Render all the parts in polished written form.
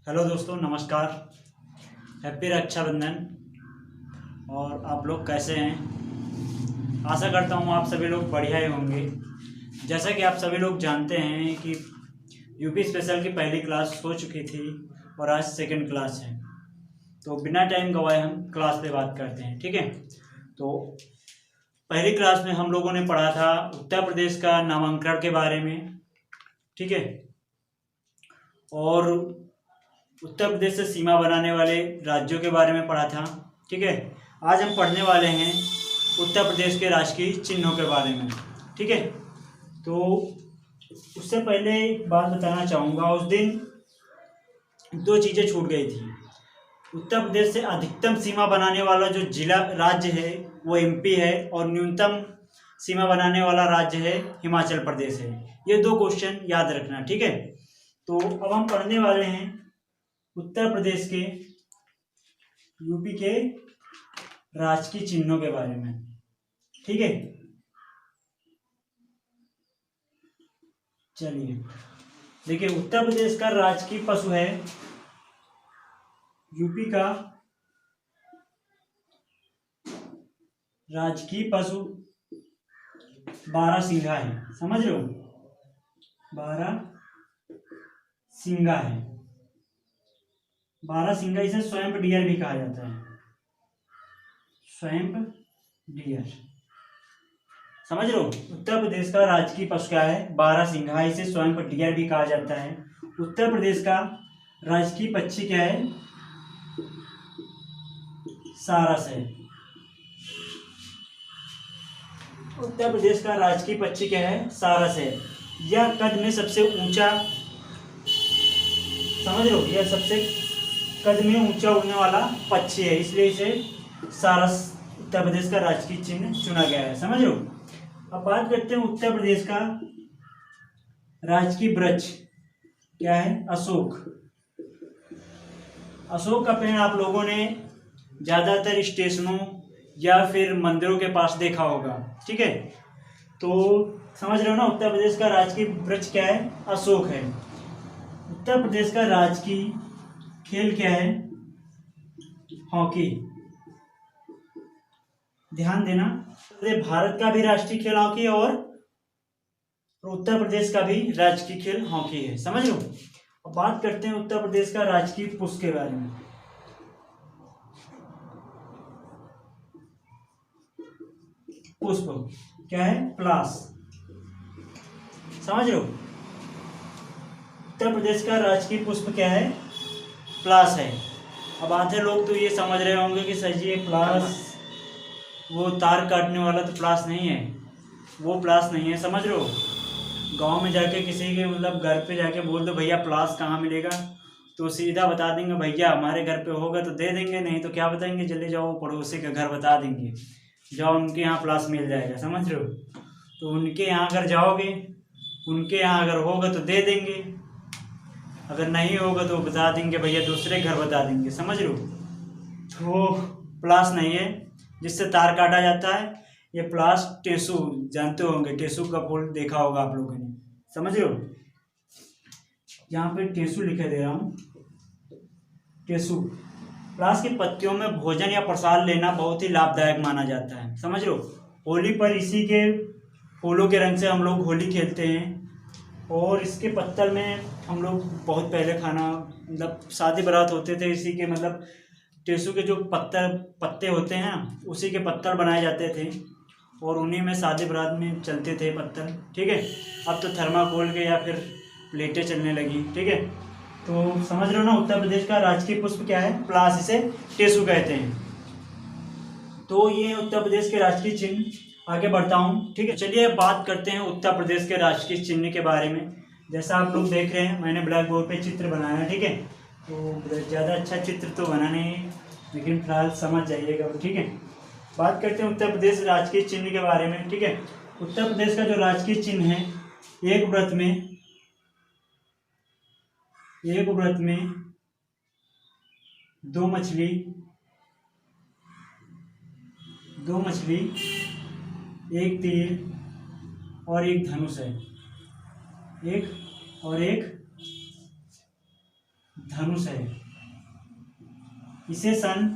Hello दोस्तों, नमस्कार। Happy Rakshabandhan. और आप लोग कैसे हैं? आशा करता हूँ आप सभी लोग बढ़िया ही होंगे। जैसा कि आप सभी लोग जानते हैं कि यूपी स्पेशल की पहली क्लास हो चुकी थी और आज सेकंड क्लास है, तो बिना टाइम गवाए हम क्लास पे बात करते हैं। ठीक है, तो पहली क्लास में हम लोगों ने पढ़ा था उत्तर प्रदेश का नामांकन के बारे में। ठीक है, और उत्तर प्रदेश से सीमा बनाने वाले राज्यों के बारे में पढ़ा था। ठीक है, आज हम पढ़ने वाले हैं उत्तर प्रदेश के राजकीय चिन्हों के बारे में। ठीक है, तो उससे पहले एक बात बताना चाहूँगा। उस दिन दो चीज़ें छूट गई थी। उत्तर प्रदेश से अधिकतम सीमा बनाने वाला जो जिला राज्य है वो एमपी है, और न्यूनतम सीमा बनाने वाला राज्य है हिमाचल प्रदेश है। ये दो क्वेश्चन याद रखना। ठीक है, तो अब हम पढ़ने वाले हैं उत्तर प्रदेश के यूपी के राजकीय चिन्हों के बारे में। ठीक है, चलिए देखिए, उत्तर प्रदेश का राजकीय पशु है, यूपी का राजकीय पशु बारहसिंघा है। समझ रहे हो, बारहसिंघा है। बारहसिंघा इसे स्वयं डियर भी कहा जाता है, स्वयं डियर। समझ लो, उत्तर प्रदेश का राजकीय पशु क्या है? बारहसिंघा। इसे स्वयं डियर भी कहा जाता है। उत्तर प्रदेश का राजकीय पक्षी क्या है? सारस है। उत्तर प्रदेश का राजकीय पक्षी क्या है? सारस है। यह कद में सबसे ऊंचा, समझ लो, यह सबसे कद में ऊंचा उड़ने वाला पक्षी है, इसलिए इसे सारस उत्तर प्रदेश का राजकीय चिन्ह चुना गया है। समझ लो। अब बात करते हैं उत्तर प्रदेश का राजकीय वृक्ष क्या है? अशोक। अशोक का पेड़ आप लोगों ने ज्यादातर स्टेशनों या फिर मंदिरों के पास देखा होगा। ठीक है, तो समझ रहे हो ना, उत्तर प्रदेश का राजकीय वृक्ष क्या है? अशोक है। उत्तर प्रदेश का राजकीय खेल क्या है? हॉकी। ध्यान देना, भारत का भी राष्ट्रीय खेल हॉकी है और उत्तर प्रदेश का भी राजकीय खेल हॉकी है। समझ लो। अब बात करते हैं उत्तर प्रदेश का राजकीय पुष्प के बारे में। पुष्प क्या है? पलाश। समझ लो, उत्तर प्रदेश का राजकीय पुष्प क्या है? पलाश है। अब आधे लोग तो ये समझ रहे होंगे कि सर जी ये पलाश वो तार काटने वाला तो पलाश नहीं है, वो पलाश नहीं है। समझ लो, गांव में जाके किसी के मतलब घर पे जाके बोल दो भैया पलाश कहाँ मिलेगा, तो सीधा बता देंगे भैया हमारे घर पे होगा तो दे देंगे, नहीं तो क्या बताएंगे, चले जाओ पड़ोसी का घर बता देंगे, जाओ उनके यहाँ पलाश मिल जाएगा। समझ रहे हो, तो उनके यहाँ अगर जाओगे, उनके यहाँ अगर होगा तो दे देंगे, अगर नहीं होगा तो बता देंगे भैया दूसरे घर बता देंगे। समझ रहे हो, तो पलाश नहीं है जिससे तार काटा जाता है। ये पलाश टेसू, जानते होंगे, टेसू का फूल देखा होगा आप लोगों ने। समझ रहे हो, यहाँ पे टेसू लिखे दे रहा हूँ, टेसू। पलाश की पत्तियों में भोजन या प्रसाद लेना बहुत ही लाभदायक माना जाता है। समझ लो, होली पर इसी के फूलों के रंग से हम लोग होली खेलते हैं, और इसके पत्तल में हम लोग बहुत पहले खाना, मतलब शादी बारात होते थे, इसी के मतलब टेसू के जो पत्ते होते हैं उसी के पत्तल बनाए जाते थे, और उन्हीं में शादी बारात में चलते थे पत्तल। ठीक है, अब तो थर्माकोल के या फिर प्लेटें चलने लगी। ठीक है, तो समझ रहे हो ना, उत्तर प्रदेश का राजकीय पुष्प क्या है? पलाश, इसे टेसू कहते हैं। तो ये उत्तर प्रदेश के राजकीय चिन्ह। आगे बढ़ता हूँ। ठीक है, चलिए बात करते हैं उत्तर प्रदेश के राजकीय चिन्ह के बारे में। जैसा आप लोग देख रहे हैं, मैंने ब्लैक बोर्ड पे चित्र बनाया है। ठीक है, तो ज़्यादा अच्छा चित्र तो बना नहीं है, लेकिन फिलहाल समझ जाइएगा। ठीक है, बात करते हैं उत्तर प्रदेश राजकीय चिन्ह के बारे में। ठीक है, उत्तर प्रदेश का जो राजकीय चिन्ह है, एक व्रत में दो मछली, एक तीर और एक धनुष है। एक और एक धनुष है, इसे सन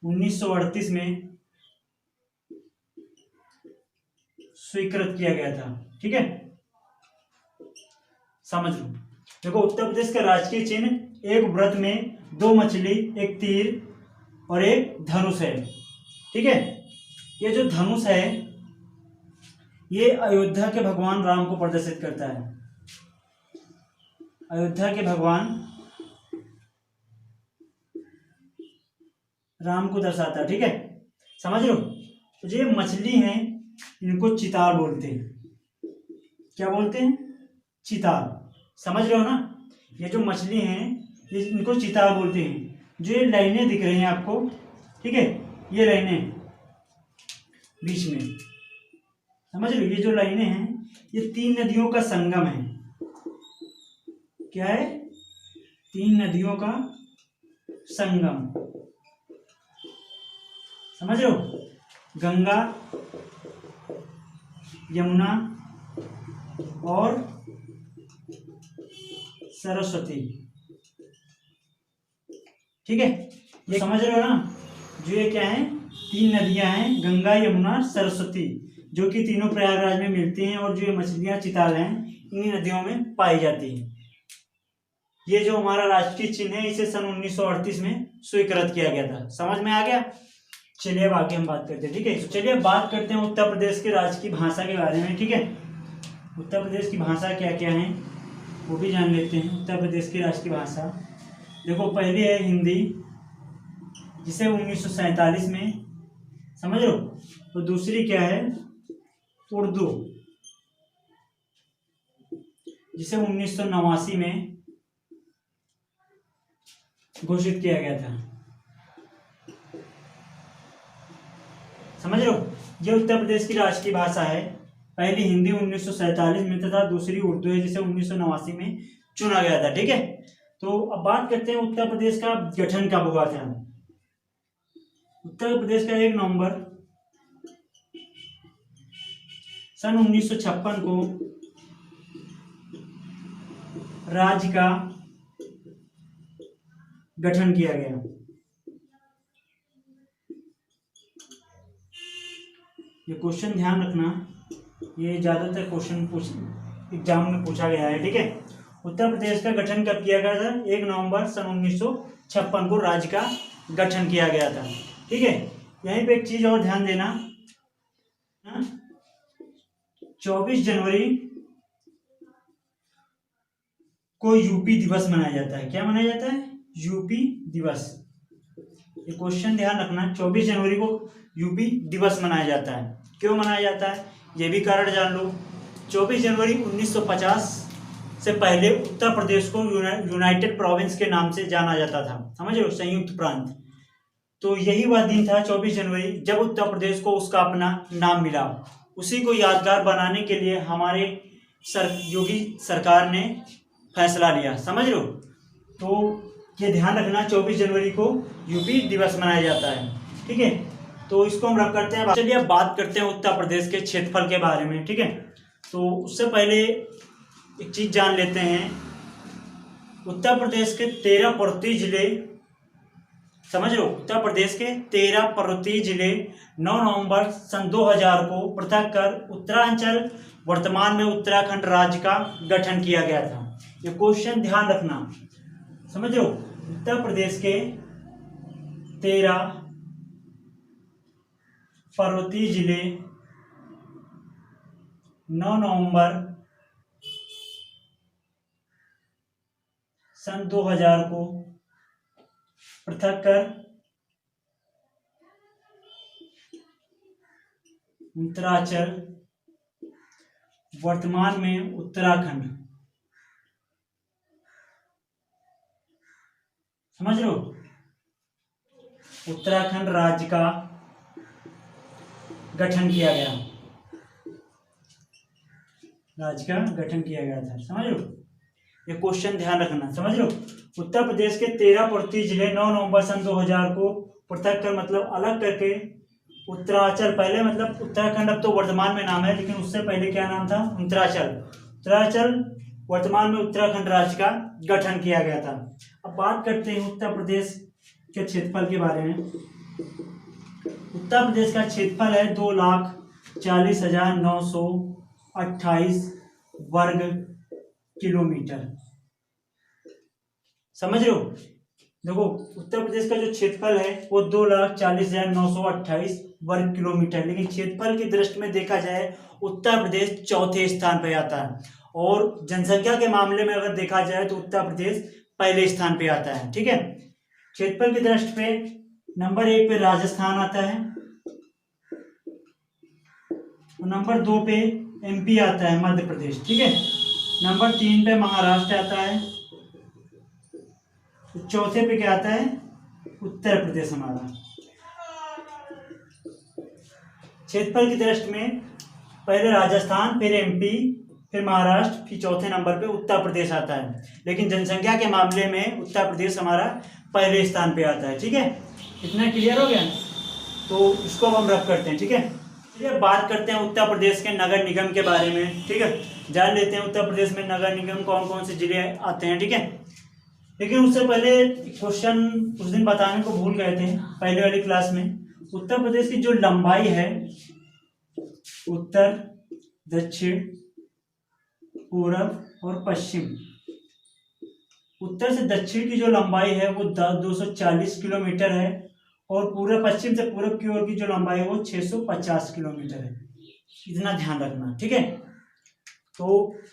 1938 में स्वीकृत किया गया था। ठीक है, समझ लो। देखो उत्तर प्रदेश का राजकीय चिन्ह एक व्रत में 2 मछली, एक तीर और एक धनुष है। ठीक है, ये जो धनुष है ये अयोध्या के भगवान राम को प्रदर्शित करता है। अयोध्या के भगवान राम को दर्शाता है। ठीक है, समझ लो। तो जो ये मछली हैं इनको चिताल बोलते हैं। क्या बोलते हैं? चिताल। समझ रहे हो ना? ये जो मछली हैं इनको चिताल बोलते हैं। जो ये लाइनें दिख रही हैं आपको, ठीक है, ये लाइनें बीच में, समझ लो, ये जो लाइनें हैं ये 3 नदियों का संगम है। क्या है? 3 नदियों का संगम। समझ लो, गंगा, यमुना और सरस्वती। ठीक है, ये समझ रहे हो ना? जो ये क्या है, 3 नदियां हैं, गंगा, यमुना, सरस्वती, जो कि तीनों प्रयागराज में मिलती हैं। और जो ये मछलियां चिताल हैं इन्हीं नदियों में पाई जाती हैं। ये जो हमारा राष्ट्रीय चिन्ह है इसे सन 1938 में स्वीकृत किया गया था। समझ में आ गया? चलिए अब आगे हम बात करते हैं। ठीक है, तो चलिए अब बात करते हैं उत्तर प्रदेश की राजकीय भाषा के बारे में। ठीक है, उत्तर प्रदेश की भाषा क्या क्या है वो भी जान लेते हैं। उत्तर प्रदेश की राष्ट्रीय भाषा देखो, पहली है हिंदी, जिसे 1947 में, समझ लो। तो दूसरी क्या है? उर्दू, जिसे 1989 में घोषित किया गया था। समझ लो, ये उत्तर प्रदेश की राष्ट्रीय भाषा है। पहली हिंदी 1947 में तथा दूसरी उर्दू है, जिसे 1989 में चुना गया था। ठीक है, तो अब बात करते हैं उत्तर प्रदेश का गठन कब हुआ था। उत्तर प्रदेश का 1 नवंबर सन 1956 को राज्य का गठन किया गया। ये क्वेश्चन ध्यान रखना, ये ज्यादातर क्वेश्चन एग्जाम में पूछा गया है। ठीक है, उत्तर प्रदेश का गठन कब किया गया था? 1 नवंबर सन 1956 को राज्य का गठन किया गया था। ठीक है, यहीं पे एक चीज और ध्यान देना, 24 जनवरी को यूपी दिवस मनाया जाता है। क्या मनाया जाता है? यूपी दिवस। ये क्वेश्चन ध्यान रखना, 24 जनवरी को यूपी दिवस मनाया जाता है। क्यों मनाया जाता है ये भी कारण जान लो। 24 जनवरी 1950 से पहले उत्तर प्रदेश को यूनाइटेड प्रोविंस के नाम से जाना जाता था। समझ लो, संयुक्त प्रांत। तो यही वह दिन था 24 जनवरी जब उत्तर प्रदेश को उसका अपना नाम मिला। उसी को यादगार बनाने के लिए हमारे योगी सरकार ने फैसला लिया। समझ लो, तो ये ध्यान रखना, 24 जनवरी को यूपी दिवस मनाया जाता है। ठीक है, तो इसको हम रख करते हैं। चलिए अब बात करते हैं उत्तर प्रदेश के क्षेत्रफल के बारे में। ठीक है, तो उससे पहले एक चीज जान लेते हैं। उत्तर प्रदेश के 13 पर्वतीय जिले, समझ लो, उत्तर प्रदेश के 13 पर्वतीय जिले 9 नवंबर सन 2000 को पृथक कर उत्तरांचल, वर्तमान में उत्तराखंड राज्य का गठन किया गया था। ये क्वेश्चन ध्यान रखना, समझ लो। उत्तर प्रदेश के 13 पर्वतीय जिले 9 नवंबर सन 2000 को पृथक कर उत्तरांचल, वर्तमान में उत्तराखंड, समझ लो, उत्तराखंड राज्य का गठन किया गया। राज्य का गठन किया गया था। समझ लो, ये क्वेश्चन ध्यान रखना। समझ लो, उत्तर प्रदेश के 13 पर्वतीय जिले 9 नवंबर सन 2000 को पृथक कर, मतलब अलग करके, उत्तरांचल, पहले मतलब उत्तराखंड अब तो वर्तमान में नाम है, लेकिन उससे पहले क्या नाम था? उत्तरांचल। उत्तरांचल वर्तमान में उत्तराखंड राज्य का गठन किया गया था। अब बात करते हैं उत्तर प्रदेश के क्षेत्रफल के बारे में। उत्तर प्रदेश का क्षेत्रफल है 2,40,928 वर्ग किलोमीटर। समझ रहे हो? देखो उत्तर प्रदेश का जो क्षेत्रफल है वो 2,40,928 वर्ग किलोमीटर, लेकिन क्षेत्रफल की दृष्टि में देखा जाए उत्तर प्रदेश चौथे स्थान पर आता है, और जनसंख्या के मामले में अगर देखा जाए तो उत्तर प्रदेश पहले स्थान पे आता है। ठीक है, क्षेत्रफल की दृष्टि पे नंबर 1 पे राजस्थान आता है, और नंबर 2 पे एमपी आता है, मध्य प्रदेश। ठीक है, नंबर 3 पे महाराष्ट्र आता है, तो चौथे पे क्या आता है? उत्तर प्रदेश हमारा। क्षेत्रफल की दृष्टि में पहले राजस्थान, फिर एमपी, फिर महाराष्ट्र, फिर चौथे नंबर पे उत्तर प्रदेश आता है, लेकिन जनसंख्या के मामले में उत्तर प्रदेश हमारा पहले स्थान पे आता है। ठीक है, इतना क्लियर हो गया? तो इसको हम रख करते हैं। ठीक है, चलिए बात करते हैं उत्तर प्रदेश के नगर निगम के बारे में। ठीक है, जान लेते हैं उत्तर प्रदेश में नगर निगम कौन कौन से जिले आते हैं। ठीक है, लेकिन उससे पहले क्वेश्चन उस दिन बताने को भूल गए थे पहले वाली क्लास में। उत्तर प्रदेश की जो लंबाई है, उत्तर, दक्षिण, पूर्व और पश्चिम, उत्तर से दक्षिण की जो लंबाई है वो 240 किलोमीटर है, और पूर्व पश्चिम से पूर्व की ओर की जो लंबाई है वो 650 किलोमीटर है। इतना ध्यान रखना। ठीक है, तो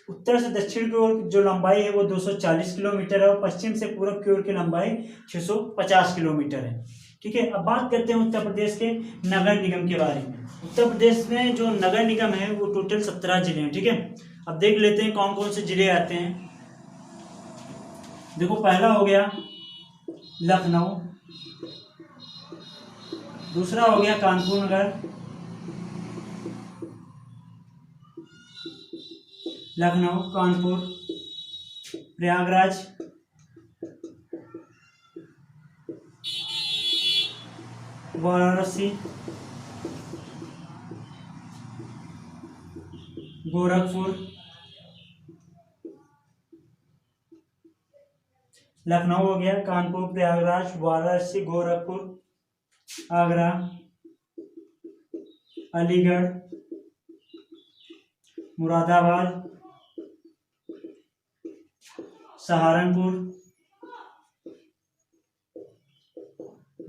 उत्तर से दक्षिण की ओर जो लंबाई है वो 240 किलोमीटर है, और पश्चिम से पूर्व की ओर की लंबाई 650 किलोमीटर है। ठीक है, अब बात करते हैं उत्तर प्रदेश के नगर निगम के बारे में। उत्तर प्रदेश में जो नगर निगम है वो टोटल 17 जिले हैं। ठीक है, अब देख लेते हैं कौन कौन से जिले आते हैं। देखो पहला हो गया लखनऊ, दूसरा हो गया कानपुर नगर, लखनऊ, कानपुर, प्रयागराज, वाराणसी, गोरखपुर, लखनऊ हो गया, कानपुर, प्रयागराज, वाराणसी, गोरखपुर, आगरा, अलीगढ़, मुरादाबाद, सहारनपुर,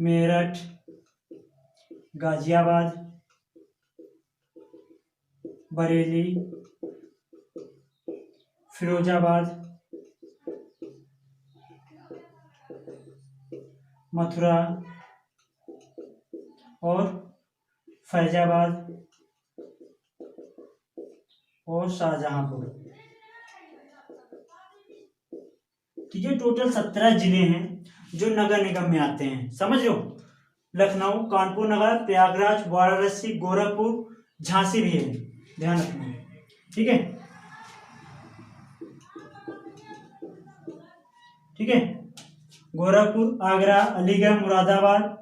मेरठ, गाजियाबाद, बरेली, फिरोजाबाद, मथुरा और फैजाबाद और शाहजहांपुर। ठीक है, टोटल 17 जिले हैं जो नगर निगम में आते हैं। समझ लो, लखनऊ, कानपुर नगर, प्रयागराज, वाराणसी, गोरखपुर, झांसी भी है, ध्यान रखना। ठीक है, ठीक है, गोरखपुर, आगरा, अलीगढ़, मुरादाबाद,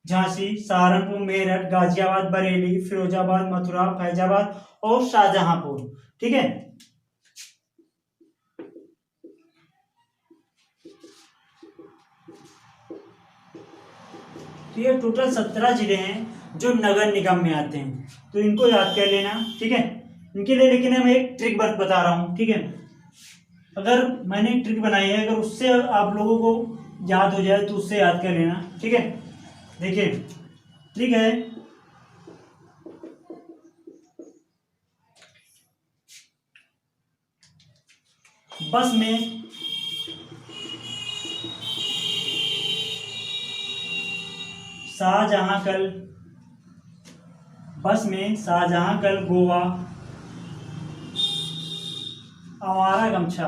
झांसी, सहारनपुर, मेरठ, गाजियाबाद, बरेली, फिरोजाबाद, मथुरा, फैजाबाद और शाहजहांपुर। ठीक है, तो ये टोटल 17 जिले हैं जो नगर निगम में आते हैं, तो इनको याद कर लेना। ठीक है, इनके लिए लेकिन मैं एक ट्रिक बता रहा हूँ। ठीक है, अगर मैंने एक ट्रिक बनाई है, अगर उससे आप लोगों को याद हो जाए तो उससे याद कर लेना। ठीक है, देखिए ट्रिक है, बस में शाहजहां कल गोवा, आवारा गमछा,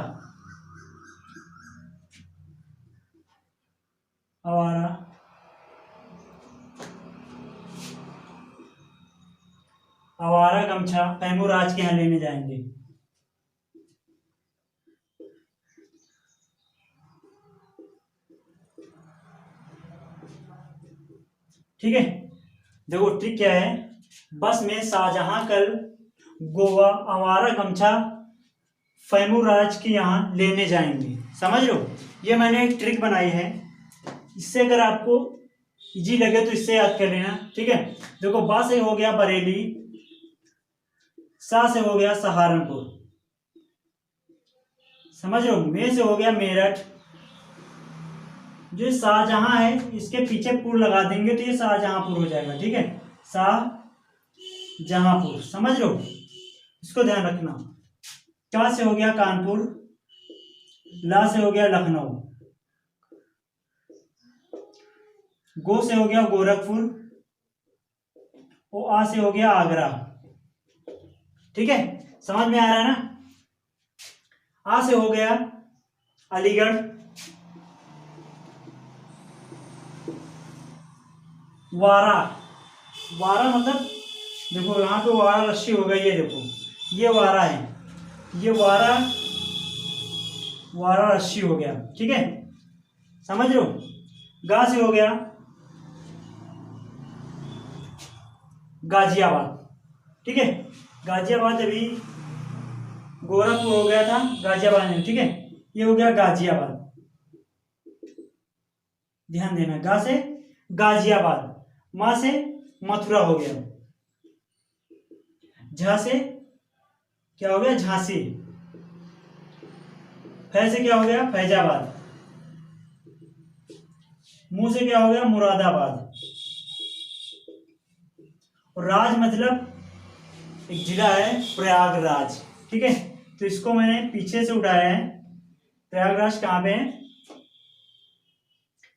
आवारा गमछा तैमूरराज के यहाँ लेने जाएंगे। ठीक है, देखो ट्रिक क्या है, बस में शाहजहां कल गोवा, आवारा गमछा फैमुराज के यहाँ लेने जाएंगे। समझ लो, ये मैंने एक ट्रिक बनाई है, इससे अगर आपको इजी लगे तो इससे याद कर लेना। ठीक है, देखो, बा से हो गया बरेली, सा से हो गया सहारनपुर, समझ लो, मे से हो गया मेरठ। जो शाहजहां है इसके पीछे पुर लगा देंगे तो ये शाहजहांपुर हो जाएगा। ठीक है, शाहजहांपुर, समझ लो, इसको ध्यान रखना। का से हो गया कानपुर, ला से हो गया लखनऊ, गो से हो गया गोरखपुर, और आ से हो गया आगरा। ठीक है, समझ में आ रहा है ना। आ से हो गया अलीगढ़, वारा, वारा मतलब देखो यहाँ पे वारा रस्सी हो गई, ये देखो, ये वारा है, ये वारा, वारा रस्सी हो गया। ठीक है, समझ लो। गा से हो गया गाजियाबाद। ठीक है, गाजियाबाद अभी गोरखपुर हो गया था, गाजियाबाद में। ठीक है, ये हो गया गाजियाबाद, ध्यान देना। गा से गाजियाबाद, मां से मथुरा हो गया, झा से क्या हो गया झांसी, फै से क्या हो गया फैजाबाद, मुंह से क्या हो गया मुरादाबाद, और राज मतलब एक जिला है प्रयागराज। ठीक है, तो इसको मैंने पीछे से उठाया है। प्रयागराज कहाँ पे है,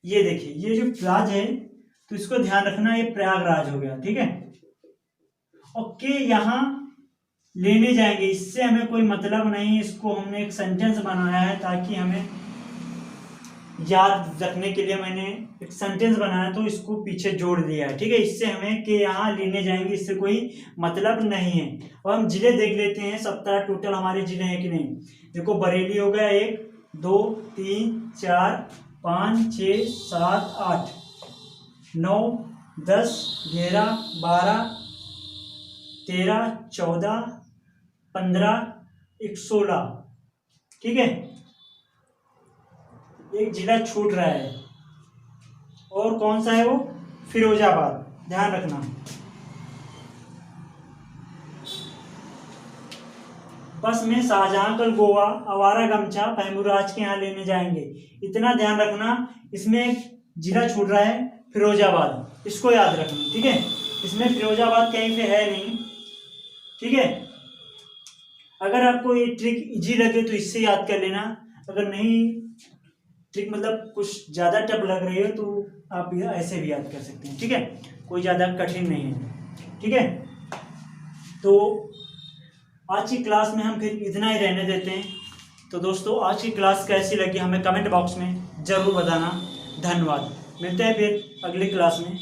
ये देखिए, ये जो राज है तो इसको ध्यान रखना, ये प्रयागराज हो गया। ठीक है, ओके, यहाँ लेने जाएंगे, इससे हमें कोई मतलब नहीं, इसको हमने एक सेंटेंस बनाया है ताकि हमें याद रखने के लिए मैंने एक सेंटेंस बनाया, तो इसको पीछे जोड़ दिया है। ठीक है, इससे हमें कि यहाँ लेने जाएंगे, इससे कोई मतलब नहीं है। और हम जिले देख लेते हैं, 17 टोटल हमारे जिले हैं कि नहीं। देखो, बरेली हो गया 1 2 3 4 5 6 7 8 9 10 11 12 13 14 15 1 16। ठीक है, एक जिला छूट रहा है, और कौन सा है वो, फिरोजाबाद, ध्यान रखना। बस में शाहजहां कल गोवा, आवारा गमछा फैमुराज के यहाँ लेने जाएंगे, इतना ध्यान रखना। इसमें एक जिला छूट रहा है फिरोजाबाद, इसको याद रखना। ठीक है, इसमें फिरोजाबाद कहीं पे है नहीं। ठीक है, अगर आपको ये ट्रिक इजी लगे तो इससे याद कर लेना, अगर नहीं ट्रिक मतलब कुछ ज़्यादा टफ लग रही है तो आप ऐसे भी याद कर सकते हैं। ठीक है, कोई ज़्यादा कठिन नहीं है। ठीक है, तो आज की क्लास में हम फिर इतना ही रहने देते हैं। तो दोस्तों, आज की क्लास कैसी लगी हमें कमेंट बॉक्स में ज़रूर बताना। धन्यवाद, मिलते हैं फिर अगली क्लास में।